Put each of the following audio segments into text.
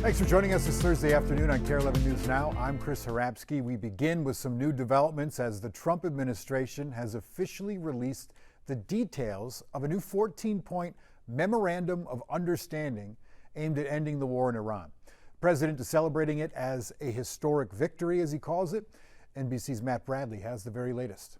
Thanks for joining us this Thursday afternoon on KARE 11 News Now. I'm Chris Harapsky. We begin with some new developments as the Trump administration has officially released the details of a new 14-point memorandum of understanding aimed at ending the war in Iran. The president is celebrating it as a historic victory, as he calls it. NBC's Matt Bradley has the very latest.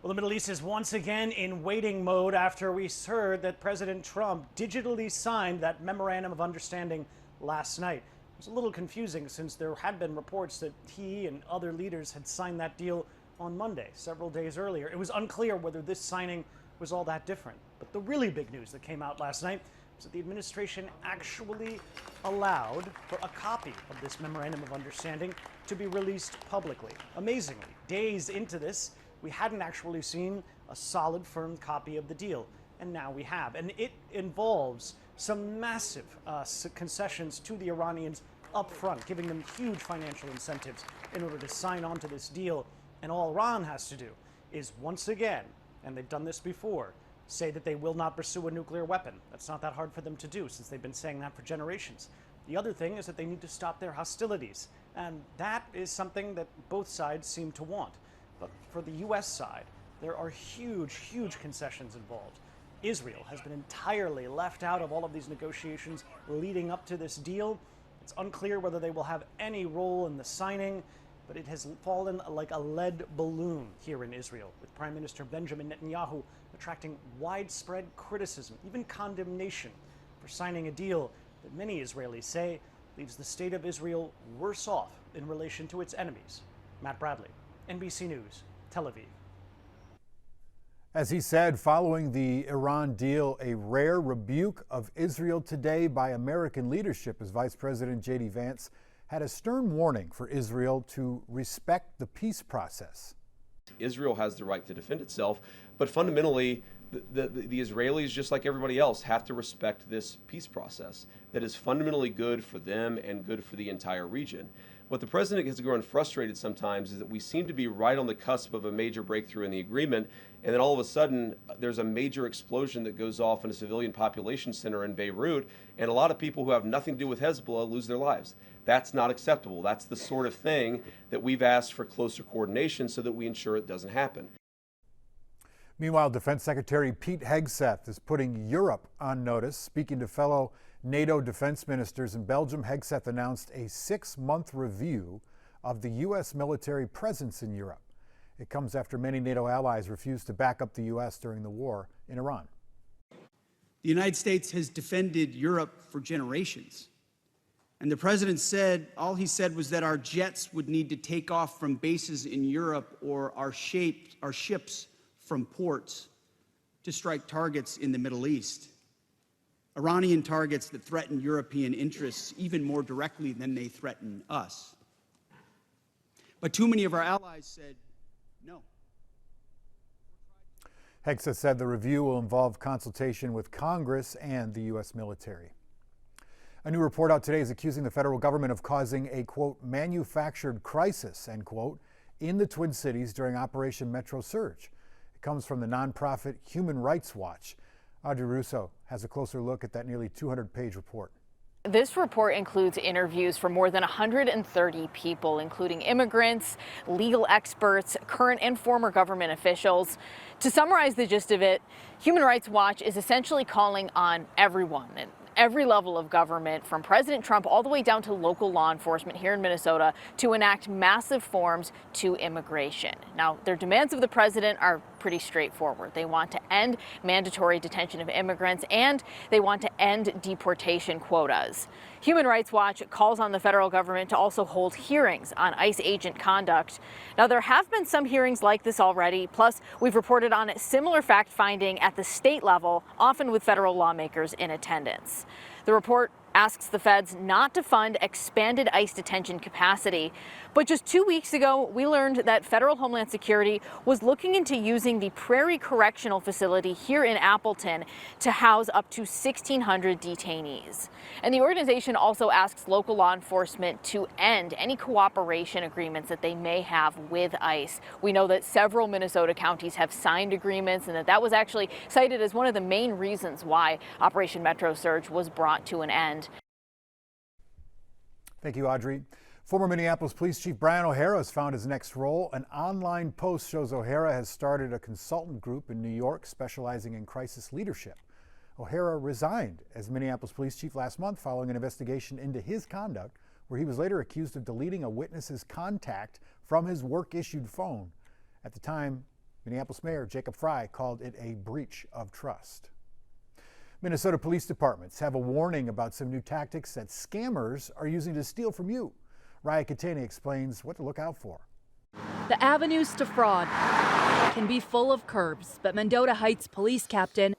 Well, the Middle East is once again in waiting mode after we heard that President Trump digitally signed that memorandum of understanding last night. It was a little confusing since there had been reports that he and other leaders had signed that deal on Monday, several days earlier. It was unclear whether this signing was all that different. But the really big news that came out last night was that the administration actually allowed for a copy of this memorandum of understanding to be released publicly. Amazingly, days into this, we hadn't actually seen a solid, firm copy of the deal, and now we have. And it involves some massive concessions to the Iranians up front, giving them huge financial incentives in order to sign on to this deal. And all Iran has to do is once again, and they've done this before, say that they will not pursue a nuclear weapon. That's not that hard for them to do since they've been saying that for generations. The other thing is that they need to stop their hostilities. And that is something that both sides seem to want. But for the U.S. side, there are huge, huge concessions involved. Israel has been entirely left out of all of these negotiations leading up to this deal. It's unclear whether they will have any role in the signing, but it has fallen like a lead balloon here in Israel, with Prime Minister Benjamin Netanyahu attracting widespread criticism, even condemnation, for signing a deal that many Israelis say leaves the state of Israel worse off in relation to its enemies. Matt Bradley, NBC News, Tel Aviv. As he said, following the Iran deal, a rare rebuke of Israel today by American leadership as Vice President J.D. Vance had a stern warning for Israel to respect the peace process. Israel has the right to defend itself, but fundamentally, the Israelis, just like everybody else, have to respect this peace process that is fundamentally good for them and good for the entire region. What the president gets grown frustrated sometimes is that we seem to be right on the cusp of a major breakthrough in the agreement, and then all of a sudden there's a major explosion that goes off in a civilian population center in Beirut, and a lot of people who have nothing to do with Hezbollah lose their lives. That's not acceptable. That's the sort of thing that we've asked for closer coordination so that we ensure it doesn't happen. Meanwhile, Defense Secretary Pete Hegseth is putting Europe on notice. Speaking to fellow NATO defense ministers in Belgium, Hegseth announced a 6-month review of the U.S. military presence in Europe. It comes after many NATO allies refused to back up the U.S. during the war in Iran. The United States has defended Europe for generations. And the president said, all he said was that our jets would need to take off from bases in Europe or our ships from ports to strike targets in the Middle East. Iranian targets that threaten European interests even more directly than they threaten us. But too many of our allies said no. Hegseth said the review will involve consultation with Congress and the U.S. military. A new report out today is accusing the federal government of causing a, quote, manufactured crisis, end quote, in the Twin Cities during Operation Metro Surge. It comes from the nonprofit Human Rights Watch. Audrey Russo has a closer look at that nearly 200-page report. This report includes interviews from more than 130 people, including immigrants, legal experts, current and former government officials. To summarize the gist of it, Human Rights Watch is essentially calling on everyone and every level of government, from President Trump all the way down to local law enforcement here in Minnesota, to enact massive reforms to immigration. Now, their demands of the president are pretty straightforward. They want to end mandatory detention of immigrants, and they want to end deportation quotas. Human Rights Watch calls on the federal government to also hold hearings on ICE agent conduct. Now, there have been some hearings like this already, plus we've reported on similar fact-finding at the state level, often with federal lawmakers in attendance. The report asks the feds not to fund expanded ICE detention capacity. But just 2 weeks ago, we learned that Federal Homeland Security was looking into using the Prairie Correctional Facility here in Appleton to house up to 1,600 detainees. And the organization also asks local law enforcement to end any cooperation agreements that they may have with ICE. We know that several Minnesota counties have signed agreements, and that was actually cited as one of the main reasons why Operation Metro Surge was brought to an end. Thank you, Audrey. Former Minneapolis Police Chief Brian O'Hara has found his next role. An online post shows O'Hara has started a consultant group in New York specializing in crisis leadership. O'Hara resigned as Minneapolis Police Chief last month following an investigation into his conduct, where he was later accused of deleting a witness's contact from his work-issued phone. At the time, Minneapolis Mayor Jacob Frey called it a breach of trust. Minnesota police departments have a warning about some new tactics that scammers are using to steal from you. Raya Katane explains what to look out for. The avenues to fraud can be full of curves, but Mendota Heights police captain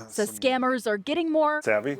says scammers are getting more savvy,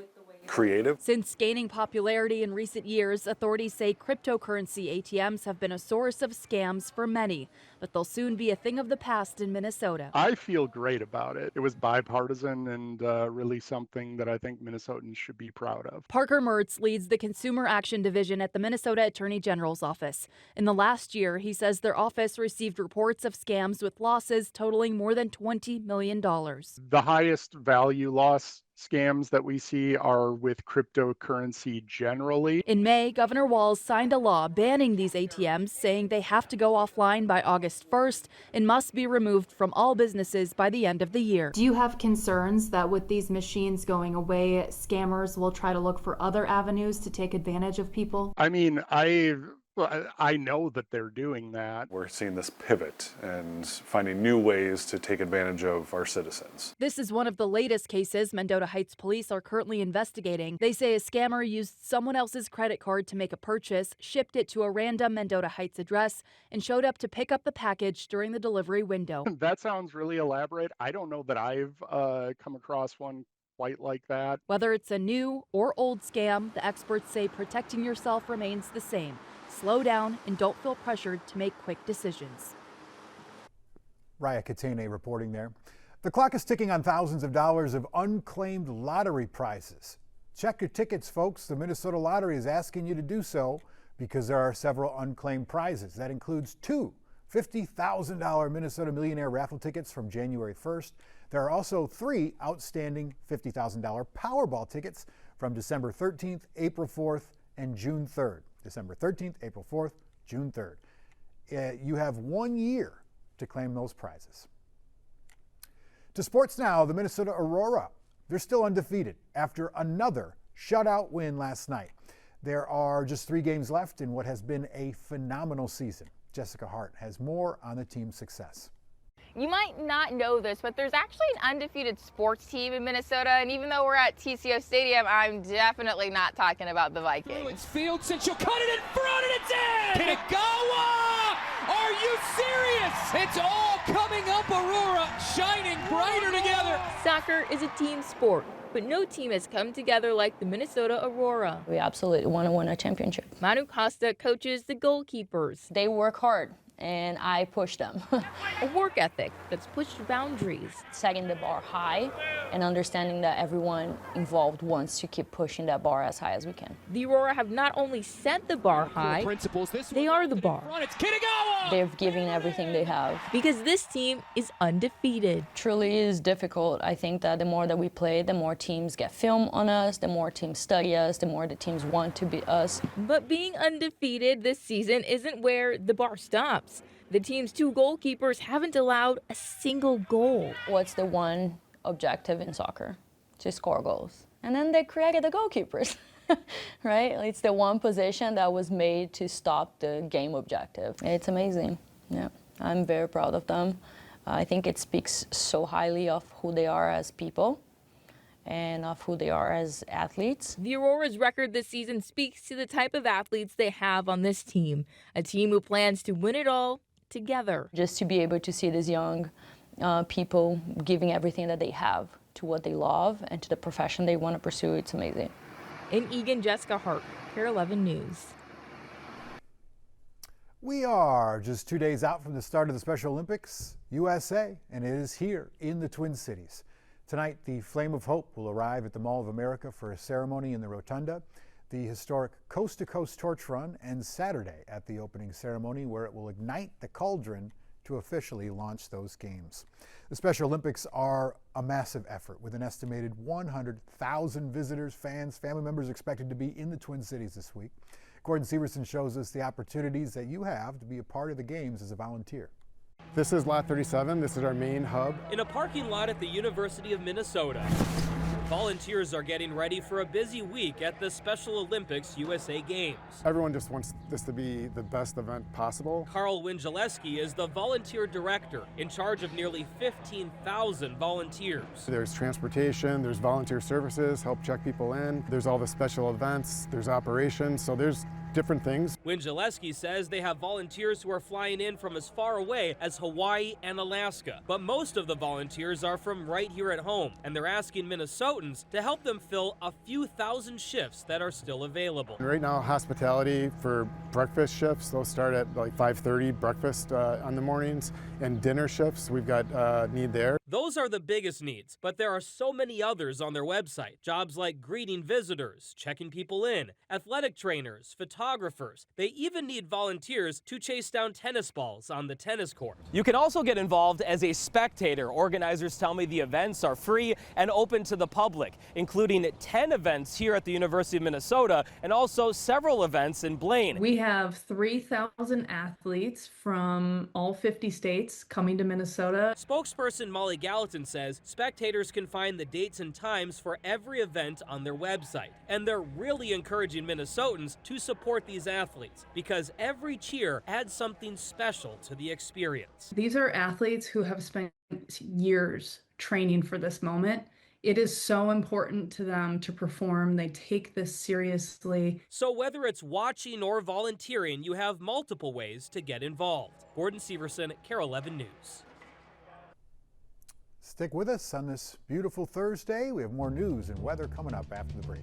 creative. Since gaining popularity in recent years, authorities say cryptocurrency ATMs have been a source of scams for many, but they'll soon be a thing of the past in Minnesota. I feel great about it. It was bipartisan and really something that I think Minnesotans should be proud of. Parker Mertz leads the Consumer Action Division at the Minnesota Attorney General's office. In the last year, he says their office received reports of scams with losses totaling more than $20 million. The highest value loss scams that we see are with cryptocurrency generally. In May, Governor Walz signed a law banning these ATMs, saying they have to go offline by August 1st and must be removed from all businesses by the end of the year. Do you have concerns that with these machines going away, scammers will try to look for other avenues to take advantage of people? I mean, I know that they're doing that. We're seeing this pivot and finding new ways to take advantage of our citizens. This is one of the latest cases Mendota Heights police are currently investigating. They say a scammer used someone else's credit card to make a purchase, shipped it to a random Mendota Heights address, and showed up to pick up the package during the delivery window. That sounds really elaborate. I don't know that I've come across one quite like that. Whether it's a new or old scam, the experts say protecting yourself remains the same. Slow down and don't feel pressured to make quick decisions. Raya Katane reporting there. The clock is ticking on thousands of dollars of unclaimed lottery prizes. Check your tickets, folks. The Minnesota Lottery is asking you to do so because there are several unclaimed prizes. That includes two $50,000 Minnesota Millionaire raffle tickets from January 1st. There are also three outstanding $50,000 Powerball tickets from December 13th, April 4th, and June 3rd. December 13th, April 4th, June 3rd. You have 1 year to claim those prizes. To sports now, the Minnesota Aurora. They're still undefeated after another shutout win last night. There are just 3 games left in what has been a phenomenal season. Jessica Hart has more on the team's success. You might not know this, but there's actually an undefeated sports team in Minnesota, and even though we're at TCO Stadium, I'm definitely not talking about the Vikings. It's Fields, and she'll cut it in front, and it's in! Can it go? Are you serious? It's all coming up, Aurora, shining brighter together. Soccer is a team sport, but no team has come together like the Minnesota Aurora. We absolutely want to win a championship. Manu Costa coaches the goalkeepers. They work hard, and I push them. A work ethic that's pushed boundaries. Setting the bar high and understanding that everyone involved wants to keep pushing that bar as high as we can. The Aurora have not only set the bar high, they are the bar. They're giving everything they have. Because this team is undefeated. Truly is difficult. I think that the more that we play, the more teams get film on us, the more teams study us, the more the teams want to beat us. But being undefeated this season isn't where the bar stops. The team's 2 goalkeepers haven't allowed a single goal. What's the one objective in soccer? To score goals. And then they created the goalkeepers, right? It's the one position that was made to stop the game objective. It's amazing. Yeah, I'm very proud of them. I think it speaks so highly of who they are as people and of who they are as athletes. The Aurora's record this season speaks to the type of athletes they have on this team, a team who plans to win it all together. Just to be able to see these young people giving everything that they have to what they love and to the profession they want to pursue, it's amazing. In Eagan, Jessica Hart, KARE 11 News. We are just 2 days out from the start of the Special Olympics, USA, and it is here in the Twin Cities. Tonight, the Flame of Hope will arrive at the Mall of America for a ceremony in the Rotunda, the historic Coast to Coast Torch Run, and Saturday at the opening ceremony where it will ignite the cauldron to officially launch those games. The Special Olympics are a massive effort with an estimated 100,000 visitors, fans, family members expected to be in the Twin Cities this week. Gordon Severson shows us the opportunities that you have to be a part of the games as a volunteer. This is Lot 37. This is our main hub. In a parking lot at the University of Minnesota, volunteers are getting ready for a busy week at the Special Olympics USA Games. Everyone just wants this to be the best event possible. Carl Winjaleski is the volunteer director in charge of nearly 15,000 volunteers. There's transportation, there's volunteer services, help check people in. There's all the special events, there's operations, so there's different things. Winjaleski says they have volunteers who are flying in from as far away as Hawaii and Alaska. But most of the volunteers are from right here at home, and they're asking Minnesotans to help them fill a few thousand shifts that are still available. Right now, hospitality for breakfast shifts, those start at like 5:30 breakfast on the mornings, and dinner shifts, we've got need there. Those are the biggest needs, but there are so many others on their website. Jobs like greeting visitors, checking people in, athletic trainers, photographers. They even need volunteers to chase down tennis balls on the tennis court. You can also get involved as a spectator. Organizers tell me the events are free and open to the public, including 10 events here at the University of Minnesota and also several events in Blaine. We have 3,000 athletes from all 50 states coming to Minnesota. Spokesperson Molly Gallatin says spectators can find the dates and times for every event on their website. And they're really encouraging Minnesotans to support these athletes because every cheer adds something special to the experience. These are athletes who have spent years training for this moment. It is so important to them to perform. They take this seriously. So whether it's watching or volunteering, you have multiple ways to get involved. Gordon Severson, KARE 11 News. Stick with us on this beautiful Thursday. We have more news and weather coming up after the break.